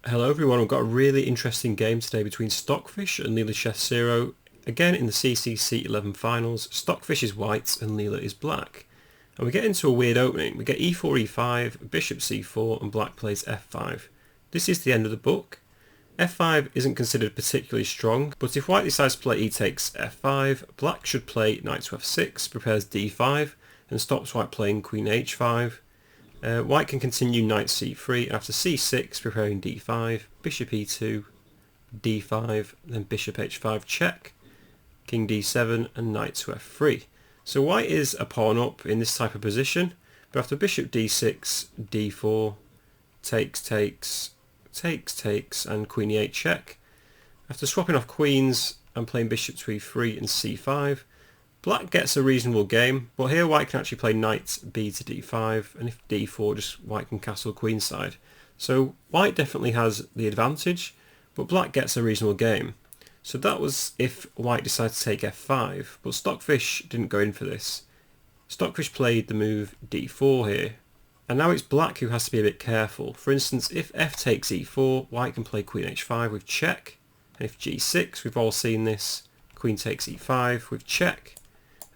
Hello everyone, we've got a really interesting game today between Stockfish and Leela Chess Zero. Again in the CCC11 finals, Stockfish is white and Leela is black. And we get into a weird opening. We get e4, e5, bishop c4 and black plays f5. This is the end of the book. f5 isn't considered particularly strong, but if white decides to play e takes f5, black should play knight to f6, prepares d5 and stops white playing queen h5. White can continue knight c3 after c6, preparing d5, bishop e2, d5, then bishop h5 check, king d7 and knight to f3. So white is a pawn up in this type of position, but after bishop d6, d4, takes, and queen e8 check. After swapping off queens and playing bishop to e3 and c5, black gets a reasonable game, but here white can actually play knight b to d5, and if d4, just white can castle queenside. So white definitely has the advantage, but black gets a reasonable game. So that was if white decided to take f5, but Stockfish didn't go in for this. Stockfish played the move d4 here, and now it's black who has to be a bit careful. For instance, if f takes e4, white can play queen h5 with check, and if g6, we've all seen this, queen takes e5 with check,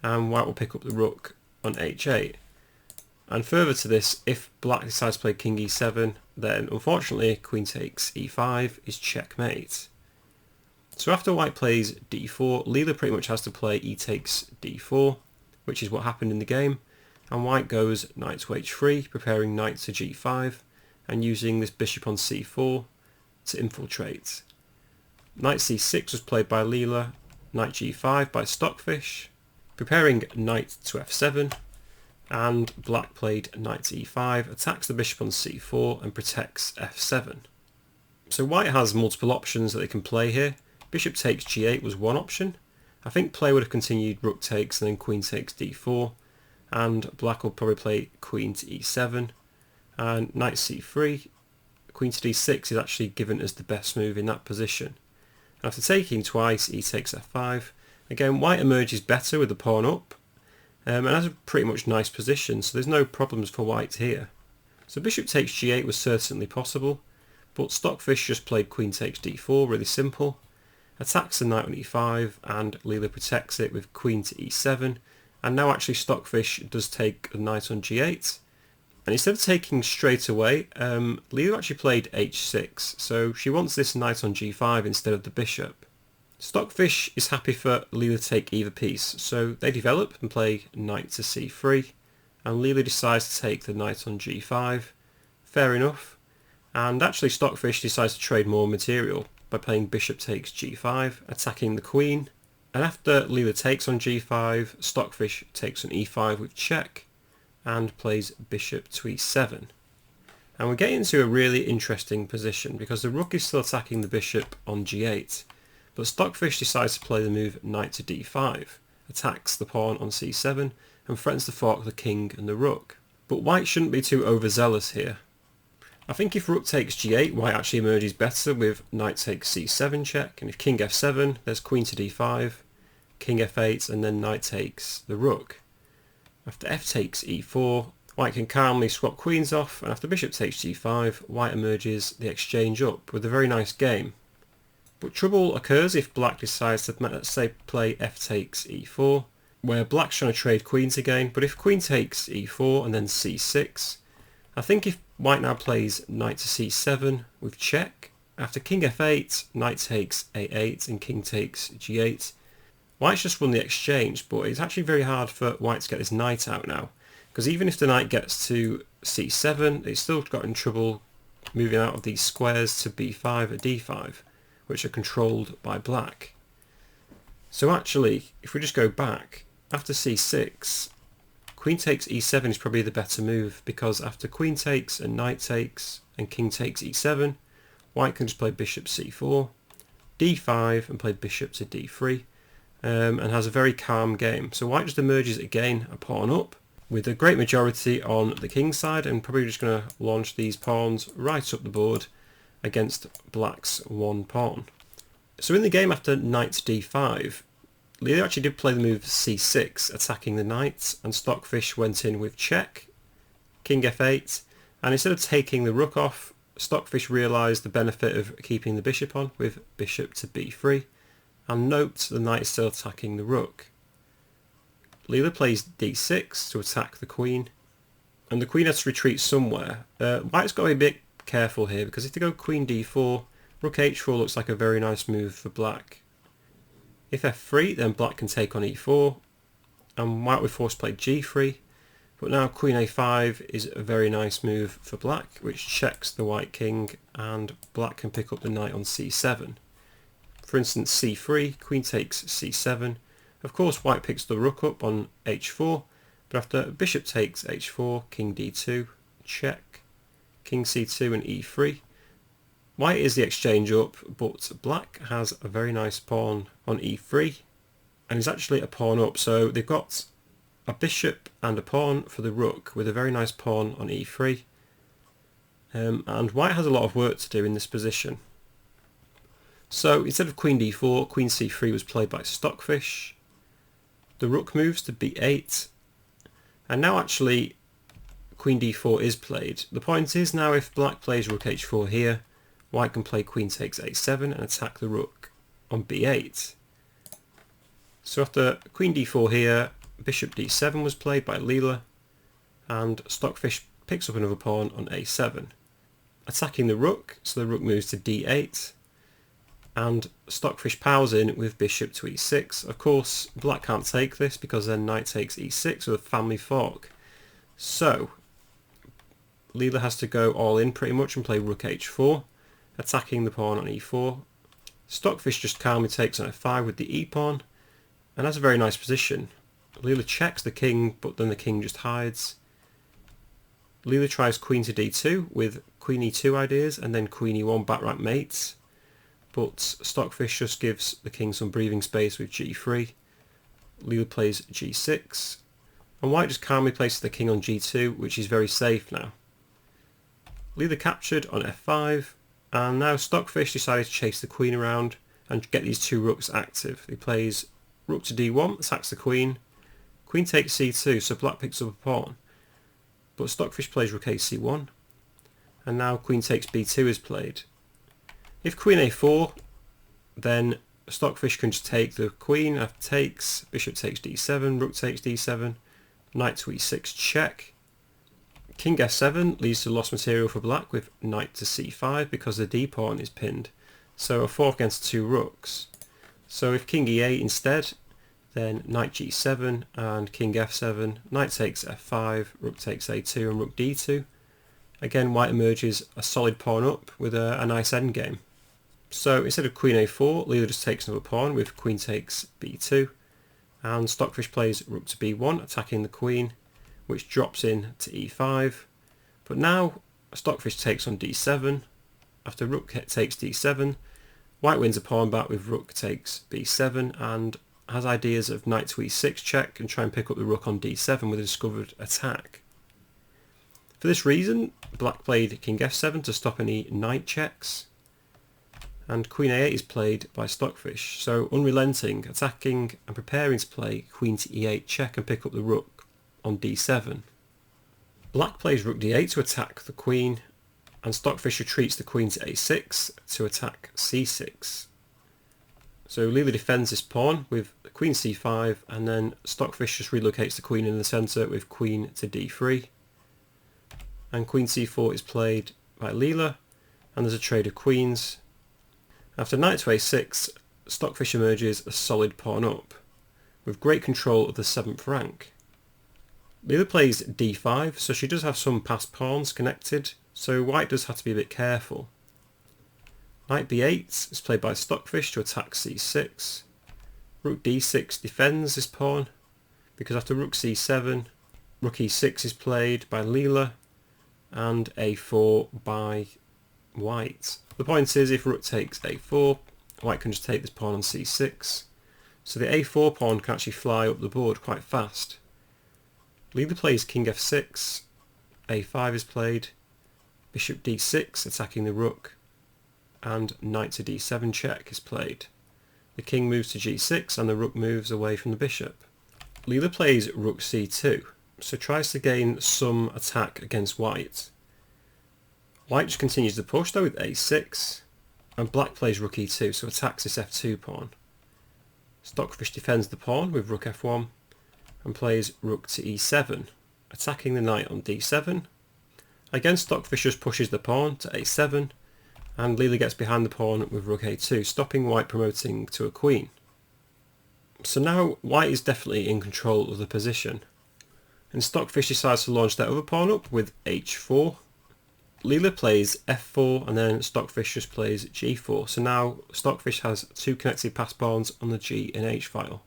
and white will pick up the rook on h8. And further to this, if black decides to play king e7, then unfortunately queen takes e5 is checkmate. So after white plays d4, Leela pretty much has to play e takes d4, which is what happened in the game, and white goes knight to h3, preparing knight to g5, and using this bishop on c4 to infiltrate. Knight c6 was played by Leela, knight g5 by Stockfish, preparing knight to f7, and black played knight to e5, attacks the bishop on c4 and protects f7. So white has multiple options that they can play here. Bishop takes g8 was one option. I think play would have continued rook takes and then queen takes d4, and black will probably play queen to e7, and knight c3, queen to d6 is actually given as the best move in that position. And after taking twice, e takes f5. Again, white emerges better with the pawn up, and has a pretty much nice position, so there's no problems for white here. So bishop takes g8 was certainly possible, but Stockfish just played queen takes d4, really simple, attacks the knight on e5, and Leela protects it with queen to e7, and now actually Stockfish does take the knight on g8, and instead of taking straight away, Leela actually played h6, so she wants this knight on g5 instead of the bishop. Stockfish is happy for Leela to take either piece, so they develop and play knight to c3, and Leela decides to take the knight on g5, fair enough, and actually Stockfish decides to trade more material by playing bishop takes g5, attacking the queen, and after Leela takes on g5, Stockfish takes on e5 with check, and plays bishop to e7. And we're getting into a really interesting position because the rook is still attacking the bishop on g8, but Stockfish decides to play the move knight to d5, attacks the pawn on c7 and threatens to fork the king and the rook. But white shouldn't be too overzealous here. I think if rook takes g8, white actually emerges better with knight takes c7 check, and if king f7, there's queen to d5, king f8 and then knight takes the rook. After f takes e4, white can calmly swap queens off, and after bishop takes g5, white emerges the exchange up with a very nice game. But trouble occurs if black decides to, let's say, play f takes e4, where black's trying to trade queens again, but if queen takes e4 and then c6, I think if white now plays knight to c7 with check, after king f8, knight takes a8 and king takes g8, white's just won the exchange, but it's actually very hard for white to get this knight out now, because even if the knight gets to c7, it's still got in trouble moving out of these squares to b5 at d5, which are controlled by black. So actually, if we just go back, after c6, queen takes e7 is probably the better move, because after queen takes and knight takes and king takes e7, white can just play bishop c4, d5 and play bishop to d3, and has a very calm game. So white just emerges again a pawn up, with a great majority on the king side, and probably just going to launch these pawns right up the board against black's one pawn. So in the game after knight d5, Leela actually did play the move c6, attacking the knight, and Stockfish went in with check, king f8, and instead of taking the rook off, Stockfish realised the benefit of keeping the bishop on with bishop to b3, and note the knight is still attacking the rook. Leela plays d6 to attack the queen, and the queen has to retreat somewhere. White's got to be a bit careful here, because if they go queen d4, rook h4 looks like a very nice move for black. If f3, then black can take on e4, and white would force play g3, but now queen a5 is a very nice move for black, which checks the white king, and black can pick up the knight on c7. For instance, c3, queen takes c7. Of course, white picks the rook up on h4, but after bishop takes h4, king d2, check, king c2 and e3. White is the exchange up, but black has a very nice pawn on e3, and is actually a pawn up, so they've got a bishop and a pawn for the rook with a very nice pawn on e3, and white has a lot of work to do in this position. So instead of queen d4, queen c3 was played by Stockfish. The rook moves to b8, and now actually queen d4 is played. The point is now if black plays rook h4 here, white can play queen takes a7 and attack the rook on b8. So after queen d4 here, bishop d7 was played by Leela, and Stockfish picks up another pawn on a7, attacking the rook, so the rook moves to d8, and Stockfish powers in with bishop to e6. Of course, black can't take this because then knight takes e6 with a family fork. So Leela has to go all in pretty much and play rook h4, attacking the pawn on e4. Stockfish just calmly takes on f5 with the e-pawn, and has a very nice position. Leela checks the king, but then the king just hides. Leela tries queen to d2 with queen e2 ideas, and then queen e1 backrank mates, but Stockfish just gives the king some breathing space with g3. Leela plays g6, and white just calmly places the king on g2, which is very safe now. Leela captured on f5, and now Stockfish decided to chase the queen around and get these two rooks active. He plays rook to d1, attacks the queen. Queen takes c2, so black picks up a pawn. But Stockfish plays rook ac1, and now queen takes b2 is played. If queen a4, then Stockfish can just take the queen after takes, bishop takes d7, rook takes d7, knight to e6 check. King f7 leads to lost material for black with knight to c5 because the d pawn is pinned, so a fork against two rooks. So if king e8 instead, then knight g7 and king f7, knight takes f5, rook takes a2 and rook d2. Again, white emerges a solid pawn up with a nice endgame. So instead of queen a4, Leela just takes another pawn with queen takes b2, and Stockfish plays rook to b1, attacking the queen, which drops in to e5. But now Stockfish takes on d7. After rook takes d7, white wins a pawn back with rook takes b7, and has ideas of knight to e6 check and try and pick up the rook on d7 with a discovered attack. For this reason, black played king f7 to stop any knight checks, and queen a8 is played by Stockfish, so unrelenting, attacking and preparing to play queen to e8 check and pick up the rook on d7. Black plays rook d8 to attack the queen, and Stockfish retreats the queen to a6 to attack c6. So Leela defends this pawn with queen c5, and then Stockfish just relocates the queen in the centre with queen to d3. And queen c4 is played by Leela, and there's a trade of queens. After knight to a6, Stockfish emerges a solid pawn up, with great control of the 7th rank. Leela plays d5, so she does have some passed pawns connected, so white does have to be a bit careful. Knight b8 is played by Stockfish to attack c6. Rook d6 defends this pawn, because after rook c7, rook e6 is played by Leela, and a4 by white. The point is, if rook takes a4, white can just take this pawn on c6, so the a4 pawn can actually fly up the board quite fast. Leela plays king f6, a5 is played, bishop d6 attacking the rook, and knight to d7 check is played. The king moves to g6 and the rook moves away from the bishop. Leela plays rook c2, so tries to gain some attack against white. White just continues to push though with a6, and black plays rook e2, so attacks this f2 pawn. Stockfish defends the pawn with rook f1 and plays rook to e7, attacking the knight on d7. Again, Stockfish just pushes the pawn to a7, and Leela gets behind the pawn with rook a2, stopping white promoting to a queen. So now white is definitely in control of the position, and Stockfish decides to launch their other pawn up with h4. Leela plays f4, and then Stockfish just plays g4, so now Stockfish has two connected pass pawns on the g and h file.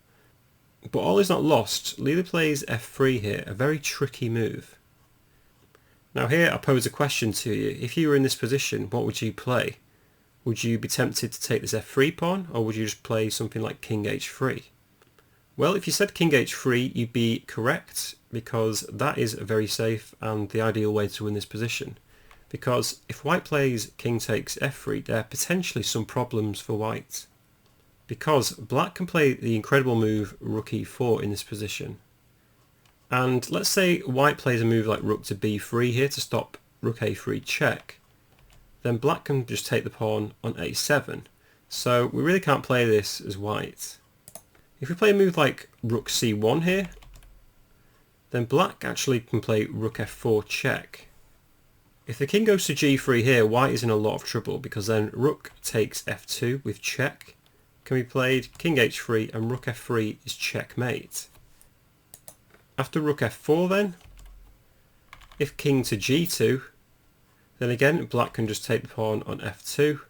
But all is not lost. Leela plays f3 here, a very tricky move. Now here I pose a question to you. If you were in this position, what would you play? Would you be tempted to take this f3 pawn, or would you just play something like king h3? Well, if you said king h3, you'd be correct, because that is very safe and the ideal way to win this position. Because if white plays king takes f3, there are potentially some problems for white. Because black can play the incredible move rook e4 in this position. And let's say white plays a move like rook to b3 here to stop rook a3 check. Then black can just take the pawn on a7. So we really can't play this as white. If we play a move like rook c1 here, then black actually can play rook f4 check. If the king goes to g3 here, white is in a lot of trouble, because then rook takes f2 with check can be played, king h3, and rook f3 is checkmate. After rook f4 then, if king to g2, then again black can just take the pawn on f2.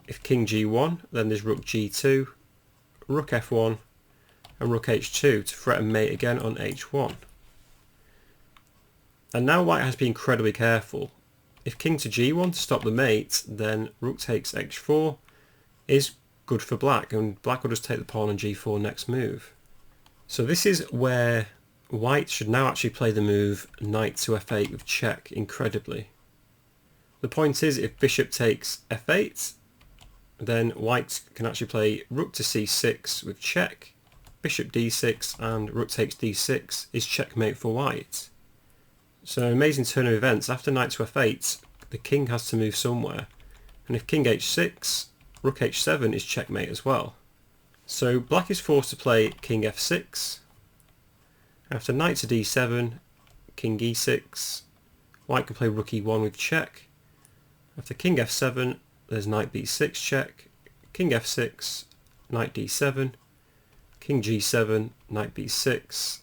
If king g1, then there's rook g2, rook f1, and rook h2 to threaten mate again on h1. And now white has to be incredibly careful. If king to g1 to stop the mate, then rook takes h4 is good for black, and black will just take the pawn on g4 next move. So this is where white should now actually play the move knight to f8 with check incredibly. The point is, if bishop takes f8, then white can actually play rook to c6 with check, bishop d6, and rook takes d6 is checkmate for white. So an amazing turn of events. After knight to f8, the king has to move somewhere, and if king h6, rook h7 is checkmate as well. So black is forced to play king f6. After knight to d7, king e6, white can play rook e1 with check. After king f7, there's knight b6 check, king f6, knight d7, king g7, knight b6,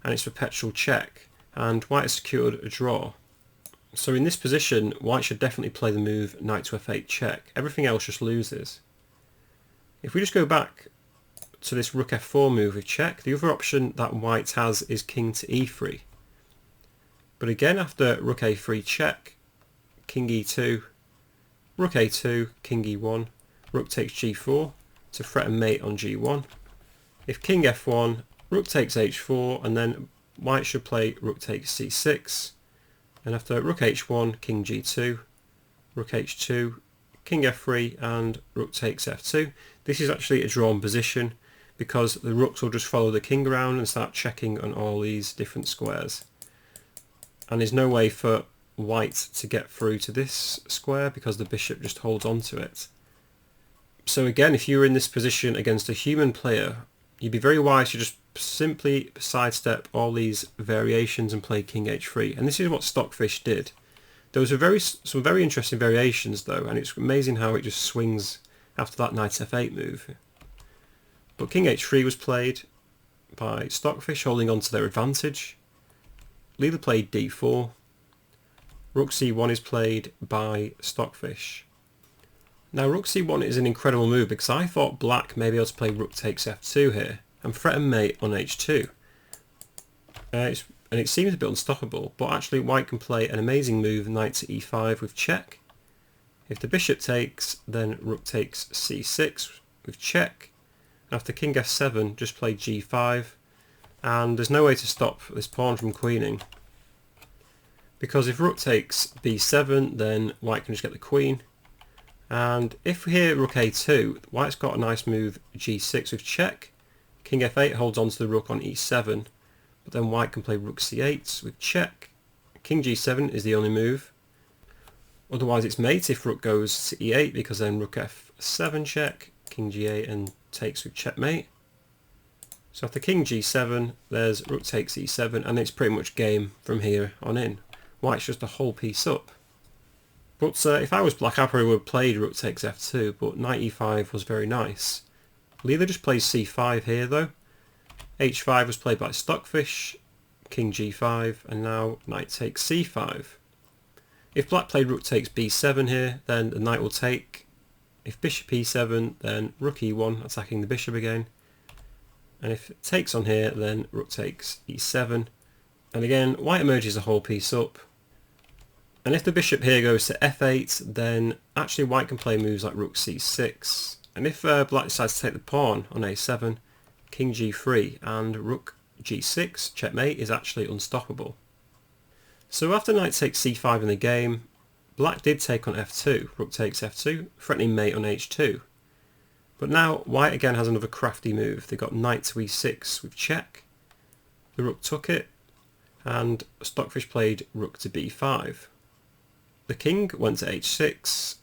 and it's perpetual check, and white has secured a draw. So in this position, white should definitely play the move knight to f8 check. Everything else just loses. If we just go back to this rook f4 move with check, the other option that white has is king to e3. But again, after rook a3 check, king e2, rook a2, king e1, rook takes g4 to threaten mate on g1. If king f1, rook takes h4, and then white should play rook takes c6. And after rook h1, king g2, rook h2, king f3, and rook takes f2. This is actually a drawn position, because the rooks will just follow the king around and start checking on all these different squares. And there's no way for white to get through to this square because the bishop just holds on to it. So again, if you were in this position against a human player, you'd be very wise to just simply sidestep all these variations and play king h3. And this is what Stockfish did. There was some very interesting variations though, and it's amazing how it just swings after that knight f8 move. But king h3 was played by Stockfish, holding on to their advantage. Leela played d4. Rook c1 is played by Stockfish. Now rook c1 is an incredible move, because I thought black may be able to play rook takes f2 here and threaten mate on h2. And it seems a bit unstoppable, but actually white can play an amazing move knight to e5 with check. If the bishop takes, then rook takes c6 with check. After king f7, just play g5, and there's no way to stop this pawn from queening. Because if rook takes b7, then white can just get the queen. And if here rook a2, white's got a nice move g6 with check. King f8 holds on to the rook on e7, but then white can play rook c8 with check. King g7 is the only move. Otherwise it's mate if rook goes to e8, because then rook f7 check, king g8 and takes with checkmate. So after king g7 there's rook takes e7, and it's pretty much game from here on in. White's just a whole piece up. But if I was black I probably would have played rook takes f2, but knight e5 was very nice. Leela just plays c5 here though. h5 was played by Stockfish, king g5, and now knight takes c5. If black played rook takes b7 here, then the knight will take. If bishop e7, then rook e1, attacking the bishop again. And if it takes on here, then rook takes e7. And again, white emerges a whole piece up. And if the bishop here goes to f8, then actually white can play moves like rook c6. And if black decides to take the pawn on a7, king g3 and rook g6, checkmate, is actually unstoppable. So after knight takes c5 in the game, black did take on f2, rook takes f2, threatening mate on h2. But now white again has another crafty move. They got knight to e6 with check, the rook took it, and Stockfish played rook to b5. The king went to h6,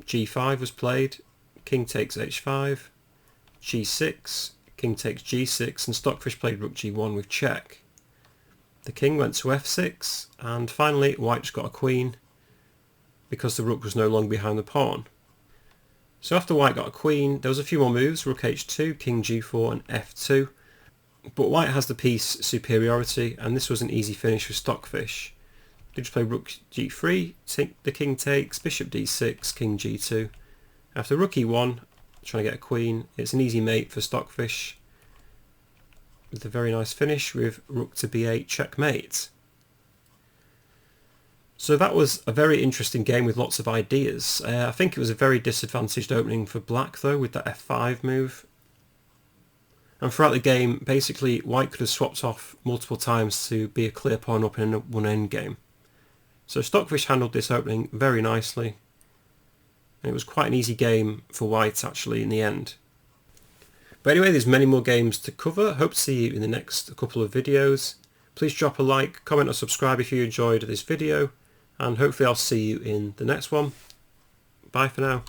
g5 was played, king takes h5, g6, king takes g6, and Stockfish played rook g1 with check. The king went to f6, and finally white just got a queen because the rook was no longer behind the pawn. So after white got a queen, there was a few more moves, rook h2, king g4 and f2, but white has the piece superiority, and this was an easy finish for Stockfish. They just play rook g3, the king takes, bishop d6, king g2. After rook e1, trying to get a queen, it's an easy mate for Stockfish, with a very nice finish with rook to b8 checkmate. So that was a very interesting game with lots of ideas. I think it was a very disadvantaged opening for black though, with that f5 move. And throughout the game, basically white could have swapped off multiple times to be a clear pawn up in one endgame. So Stockfish handled this opening very nicely, and it was quite an easy game for white actually in the end. But anyway, there's many more games to cover. Hope to see you in the next couple of videos. Please drop a like, comment or subscribe if you enjoyed this video, and hopefully I'll see you in the next one. Bye for now.